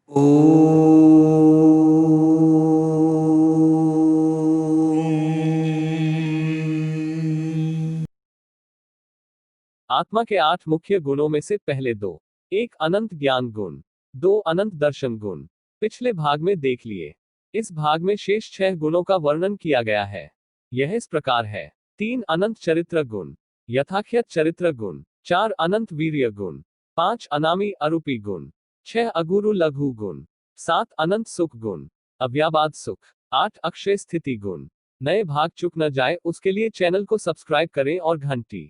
आत्मा के 8 मुख्य गुणों में से पहले दो। 1 अनंत ज्ञान गुण, 2 अनंत दर्शन गुण। पिछले भाग में देख लिए। इस भाग में शेष 6 गुणों का वर्णन किया गया है। यह इस प्रकार है। 3 अनंत चरित्र गुण, यथाख्यत चरित्र गुण। 4 अनंत वीर्य गुण। 5 अनामी अरूपी गुण। 6 अगुरु लघु गुण। 7 अनंत सुख गुण, अव्याबाद सुख। 8 अक्षय स्थिति गुण। नए भाग चुक न जाए उसके लिए चैनल को सब्सक्राइब करें और घंटी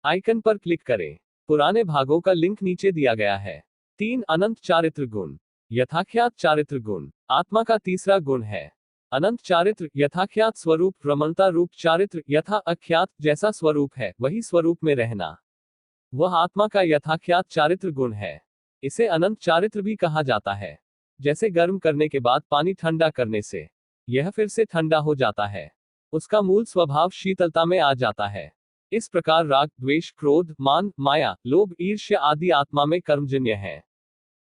आइकन पर क्लिक करें। पुराने भागों का लिंक नीचे दिया गया है। 3 अनंत चारित्र गुण, यथाख्यात चारित्र गुण। आत्मा का तीसरा गुण है अनंत चारित्र, यथाख्यात स्वरूप, रमणता रूप चारित्र, यथा अख्यात जैसा स्वरूप है वही स्वरूप में रहना। वह आत्मा का यथाख्यात चारित्र गुण है। इसे अनंत चारित्र भी कहा जाता है। जैसे गर्म करने के बाद पानी ठंडा करने से यह फिर से ठंडा हो जाता है, उसका मूल स्वभाव शीतलता में आ जाता है। इस प्रकार राग, द्वेष, क्रोध, मान, माया, लोभ, ईर्ष्या आदि आत्मा में कर्मजन्य है।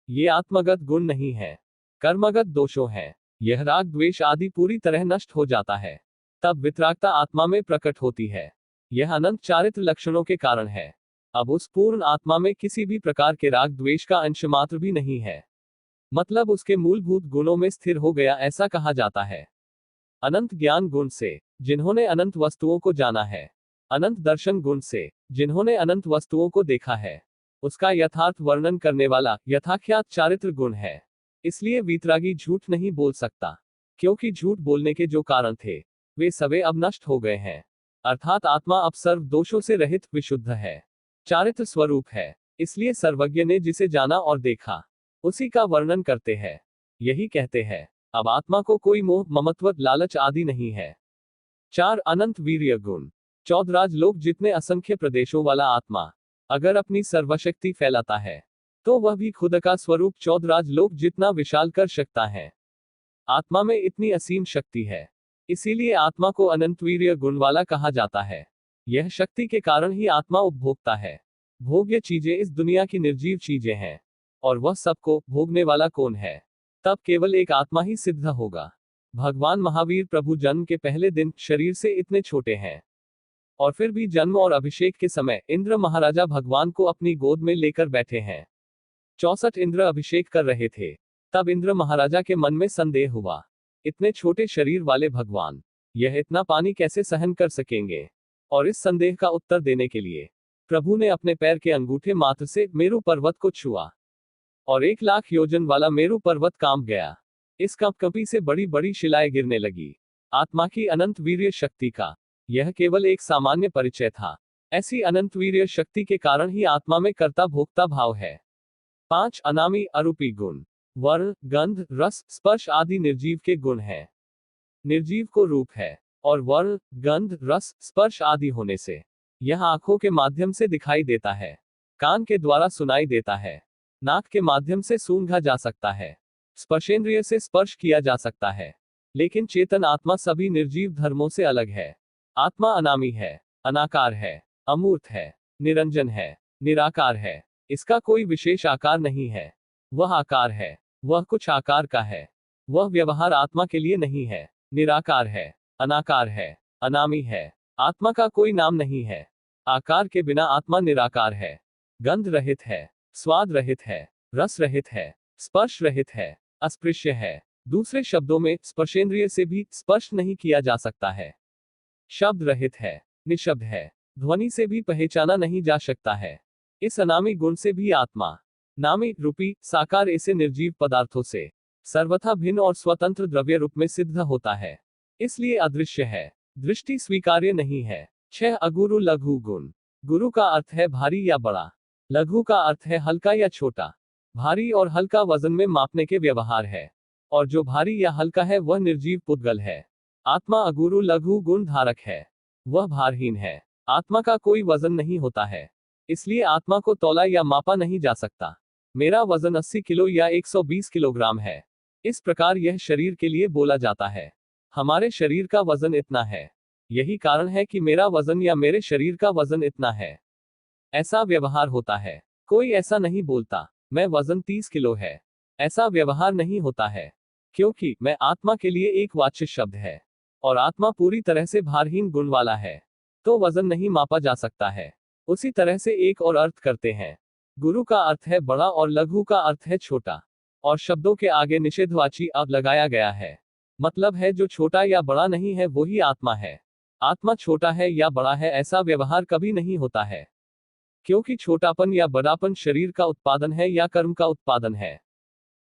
ये आत्मगत गुण नहीं है, कर्मगत दोषों हैं। यह राग द्वेष आदि पूरी तरह नष्ट हो जाता है, तब वितरागता आत्मा में प्रकट होती है। यह अनंत चारित्र लक्षणों के कारण है। अब उस पूर्ण आत्मा में किसी भी प्रकार के राग द्वेष का अंश मात्र भी नहीं है, मतलब उसके मूलभूत गुणों में स्थिर हो गया ऐसा कहा जाता है। अनंत ज्ञान गुण से, जिन्होंने अनंत वस्तुओं को जाना है। अनंत दर्शन गुण से, जिन्होंने अनंत वस्तुओं को देखा है। उसका यथार्थ वर्णन करने वाला यथाख्यात चारित्र गुण है। इसलिए वीतरागी झूठ नहीं बोल सकता, क्योंकि झूठ बोलने के जो कारण थे वे सभी अब नष्ट हो गए हैं। अर्थात आत्मा अब सर्व दोषों से रहित विशुद्ध है, चारित्र स्वरूप है। इसलिए सर्वज्ञ ने जिसे जाना और देखा उसी का वर्णन करते हैं। यही कहते हैं अब आत्मा को कोई मोह, ममत्व, लालच आदि नहीं है। 4 अनंत वीर्य गुण, चौदराज लोक जितने असंख्य प्रदेशों वाला आत्मा अगर अपनी सर्वशक्ति फैलाता है तो वह भी खुद का स्वरूप चौदराज लोक जितना विशाल कर सकता है। आत्मा में इतनी असीम शक्ति है, इसीलिए आत्मा को अनंत वीर्य गुण वाला कहा जाता है। यह शक्ति के कारण ही आत्मा उपभोक्ता है। भोग्य चीजें इस दुनिया की निर्जीव चीजें हैं, और वह सबको भोगने वाला कौन है? तब केवल एक आत्मा ही सिद्ध होगा। भगवान महावीर प्रभु जन्म के पहले दिन शरीर से इतने छोटे हैं, और फिर भी जन्म और अभिषेक के समय इंद्र महाराजा भगवान को अपनी गोद में लेकर बैठे हैं। 64 इंद्र अभिषेक कर रहे थे। तब इंद्र महाराजा के मन में संदेह हुआ, इतने छोटे शरीर वाले भगवान यह इतना पानी कैसे सहन कर सकेंगे? और इस संदेह का उत्तर देने के लिए प्रभु ने अपने पैर के अंगूठे मात्र से मेरु पर्वत को छुआ, और 1 लाख योजन वाला मेरु पर्वत कांप गया। इस कंपकंपी से बड़ी बड़ी शिलाएं गिरने लगी। आत्मा की अनंत वीर्य शक्ति का यह केवल एक सामान्य परिचय था। ऐसी अनंत वीर्य शक्ति के कारण ही आत्मा में कर्ता भोक्ता भाव है। 5 अनामी अरूपी गुण, वर्ण, गंध, रस, स्पर्श आदि निर्जीव के गुण हैं। निर्जीव को रूप है, और वर्ण, गंध, रस, स्पर्श आदि होने से यह आंखों के माध्यम से दिखाई देता है, कान के द्वारा सुनाई देता है, नाक के माध्यम से सूंघा जा सकता है, स्पर्शेंद्रिय से स्पर्श किया जा सकता है। लेकिन चेतन आत्मा सभी निर्जीव धर्मों से अलग है। आत्मा अनामी है, अनाकार है, अमूर्त है, निरंजन है, निराकार है। इसका कोई विशेष आकार नहीं है। वह आकार है, वह कुछ आकार का है। वह व्यवहार आत्मा के लिए नहीं है। निराकार है, अनाकार है, अनामी है। आत्मा का कोई नाम नहीं है। आकार के बिना आत्मा निराकार है। गंध रहित है, स्वाद रहित है, रस रहित है, स्पर्श रहित है, अस्पृश्य है। दूसरे शब्दों में स्पर्शेंद्रिय से भी स्पर्श नहीं किया जा सकता है। शब्द रहित है, निशब्द है, ध्वनि से भी पहचाना नहीं जा सकता है। इस अनामी गुण से भी आत्मा नामी रूपी साकार ऐसे निर्जीव पदार्थों से सर्वथा भिन्न और स्वतंत्र द्रव्य रूप में सिद्ध होता है। इसलिए अदृश्य है, दृष्टि स्वीकार्य नहीं है। 6 अगुरु लघु गुण, गुरु का अर्थ है भारी या बड़ा, लघु का अर्थ है हल्का या छोटा। भारी और हल्का वजन में मापने के व्यवहार है, और जो भारी या हल्का है वह निर्जीव पुद्गल है। आत्मा अगुरु लघु गुण धारक है, वह भारहीन है। आत्मा का कोई वजन नहीं होता है, इसलिए आत्मा को तौला या मापा नहीं जा सकता। मेरा वजन 80 किलो या 120 किलोग्राम है, इस प्रकार यह शरीर के लिए बोला जाता है। हमारे शरीर का वजन इतना है, यही कारण है कि मेरा वजन या मेरे शरीर का वजन इतना है। ऐसा व्यवहार होता है। कोई ऐसा नहीं बोलता मैं वजन 30 किलो है, ऐसा व्यवहार नहीं होता है, क्योंकि मैं आत्मा के लिए एक वाच्य शब्द है और आत्मा पूरी तरह से भारहीन गुण वाला है, तो वजन नहीं मापा जा सकता है। उसी तरह से एक और अर्थ करते हैं। गुरु का अर्थ है बड़ा और लघु का अर्थ है छोटा, और शब्दों के आगे निषेधवाची अब लगाया गया है। मतलब है जो छोटा या बड़ा नहीं है वही आत्मा है। आत्मा छोटा है या बड़ा है ऐसा व्यवहार कभी नहीं होता है, क्योंकि छोटापन या बड़ापन शरीर का उत्पादन है या कर्म का उत्पादन है,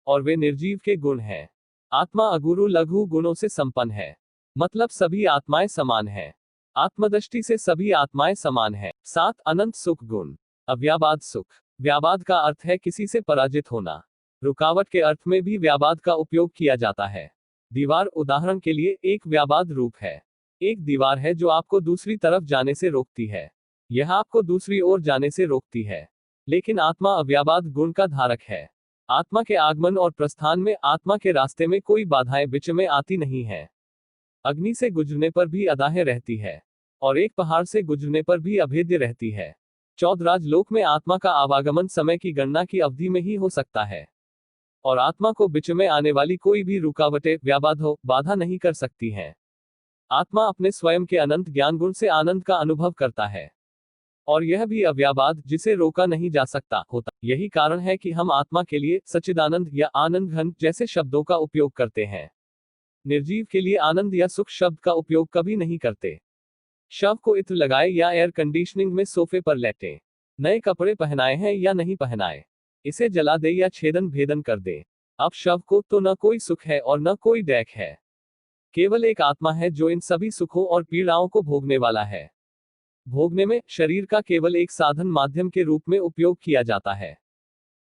और वे निर्जीव के गुण हैं। आत्मा अगुरु लघु गुणों से संपन्न है, मतलब सभी आत्माएं समान हैं। आत्मदृष्टि से सभी आत्माएं समान हैं। 7 अनंत सुख गुण। अव्याबाद सुख। व्याबाद का अर्थ है किसी से पराजित होना। रुकावट के अर्थ में भी व्याबाद का उपयोग किया जाता है। दीवार उदाहरण के लिए एक व्याबाद रूप है। एक दीवार है जो आपको दूसरी तरफ जाने से रोकती है। यह आपको दूसरी ओर जाने से रोकती है। लेकिन आत्मा अव्याबाद गुण का धारक है। आत्मा के आगमन और प्रस्थान में आत्मा के रास्ते में कोई बाधाएं बीच में आती नहीं है। अग्नि से गुजरने पर भी अदाहे रहती है, और एक पहाड़ से गुजरने पर भी अभेद्य रहती है। चौदराज लोक में आत्मा का आवागमन समय की गणना की अवधि में ही हो सकता है, और आत्मा को बीच में आने वाली कोई भी रुकावटें व्याबाध हो बाधा नहीं कर सकती हैं। आत्मा अपने स्वयं के अनंत ज्ञान गुण से आनंद का अनुभव करता है, और यह भी अव्याबाद जिसे रोका नहीं जा सकता होता। यही कारण है कि हम आत्मा के लिए सच्चिदानंद या आनंद घन जैसे शब्दों का उपयोग करते हैं। निर्जीव के लिए आनंद या सुख शब्द का उपयोग कभी नहीं करते। शव को इत्र लगाए या एयर कंडीशनिंग में सोफे पर लेटे, नए कपड़े पहनाए हैं या नहीं पहनाए, इसे जला दे या छेदन भेदन कर दे, अब शव को तो न कोई सुख है और न कोई डैक है। केवल एक आत्मा है जो इन सभी सुखों और पीड़ाओं को भोगने वाला है। भोगने में शरीर का केवल एक साधन माध्यम के रूप में उपयोग किया जाता है,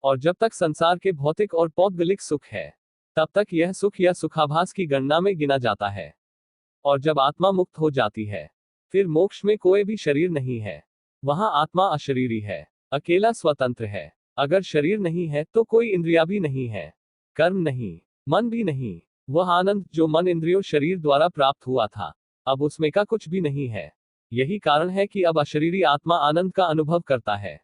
और जब तक संसार के भौतिक और पौद्गलिक सुख है तब तक यह सुख या सुखाभास की गणना में गिना जाता है। और जब आत्मा मुक्त हो जाती है फिर मोक्ष में कोई भी शरीर नहीं है। वहां आत्मा अशरीरी है, अकेला स्वतंत्र है। अगर शरीर नहीं है तो कोई इंद्रिया भी नहीं है, कर्म नहीं, मन भी नहीं। वह आनंद जो मन इंद्रियों शरीर द्वारा प्राप्त हुआ था अब उसमें का कुछ भी नहीं है। यही कारण है कि अब अशरीरी आत्मा आनंद का अनुभव करता है।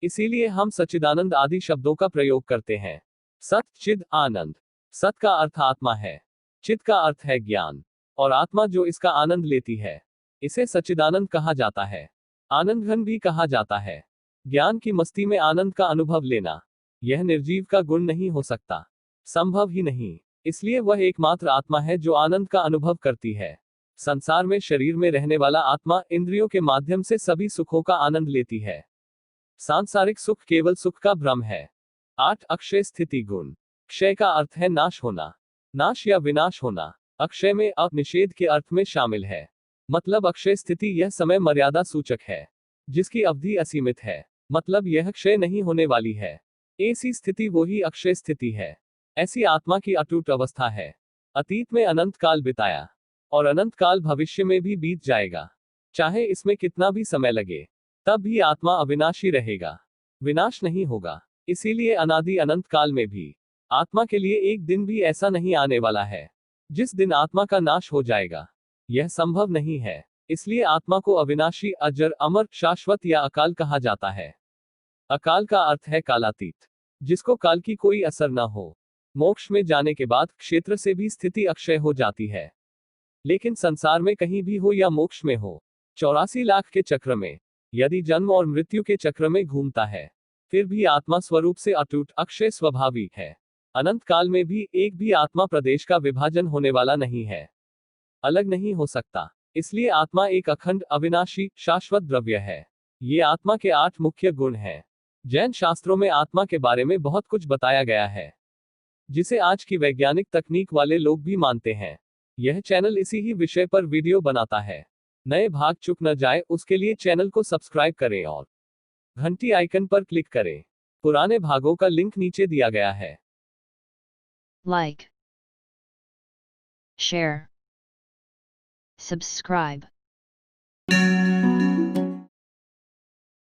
इसीलिए हम सच्चिदानंद आदि शब्दों का प्रयोग करते हैं। सत चिद आनंद। सत का अर्थ आत्मा है, चिद का अर्थ है ज्ञान, और आत्मा जो इसका आनंद लेती है इसे सच्चिदानंद कहा जाता है। आनंद घन भी कहा जाता है। ज्ञान की मस्ती में आनंद का अनुभव लेना यह निर्जीव का गुण नहीं हो सकता, संभव ही नहीं। इसलिए वह एकमात्र आत्मा है जो आनंद का अनुभव करती है। संसार में शरीर में रहने वाला आत्मा इंद्रियों के माध्यम से सभी सुखों का आनंद लेती है। सांसारिक सुख केवल सुख का भ्रम है। 8 अक्षय स्थिति गुण। क्षय का अर्थ है नाश होना, नाश या विनाश होना। अक्षय में अ निषेध के अर्थ में शामिल है। मतलब अक्षय स्थिति यह समय मर्यादा सूचक है जिसकी अवधि असीमित है, मतलब यह क्षय नहीं होने वाली है। ऐसी स्थिति वही अक्षय स्थिति है। ऐसी आत्मा की अटूट अवस्था है। अतीत में अनंत काल बिताया और अनंत काल भविष्य में भी बीत जाएगा, चाहे इसमें कितना भी समय लगे, तब भी आत्मा अविनाशी रहेगा, विनाश नहीं होगा। इसीलिए अनादि अनंत काल में भी आत्मा के लिए एक दिन भी ऐसा नहीं आने वाला है जिस दिन आत्मा का नाश हो जाएगा। यह संभव नहीं है। इसलिए आत्मा को अविनाशी, अजर, अमर, शाश्वत या अकाल कहा जाता है। अकाल का अर्थ है कालातीत, जिसको काल की कोई असर न हो। मोक्ष में जाने के बाद क्षेत्र से भी स्थिति अक्षय हो जाती है, लेकिन संसार में कहीं भी हो या मोक्ष में हो 84 लाख के चक्र में यदि जन्म और मृत्यु के चक्र में घूमता है फिर भी आत्मा स्वरूप से अटूट अक्षय स्वाभाविक है। अनंत काल में भी एक भी आत्मा प्रदेश का विभाजन होने वाला नहीं है, अलग नहीं हो सकता। इसलिए आत्मा एक अखंड, अविनाशी, शाश्वत द्रव्य है। ये आत्मा के 8 मुख्य गुण हैं। जैन शास्त्रों में आत्मा के बारे में बहुत कुछ बताया गया है, जिसे आज की वैज्ञानिक तकनीक वाले लोग भी मानते हैं। यह चैनल इसी ही विषय पर वीडियो बनाता है। नए भाग चुक न जाए उसके लिए चैनल को सब्सक्राइब करें और घंटी आइकन पर क्लिक करें। पुराने भागों का लिंक नीचे दिया गया है। Like, share, subscribe.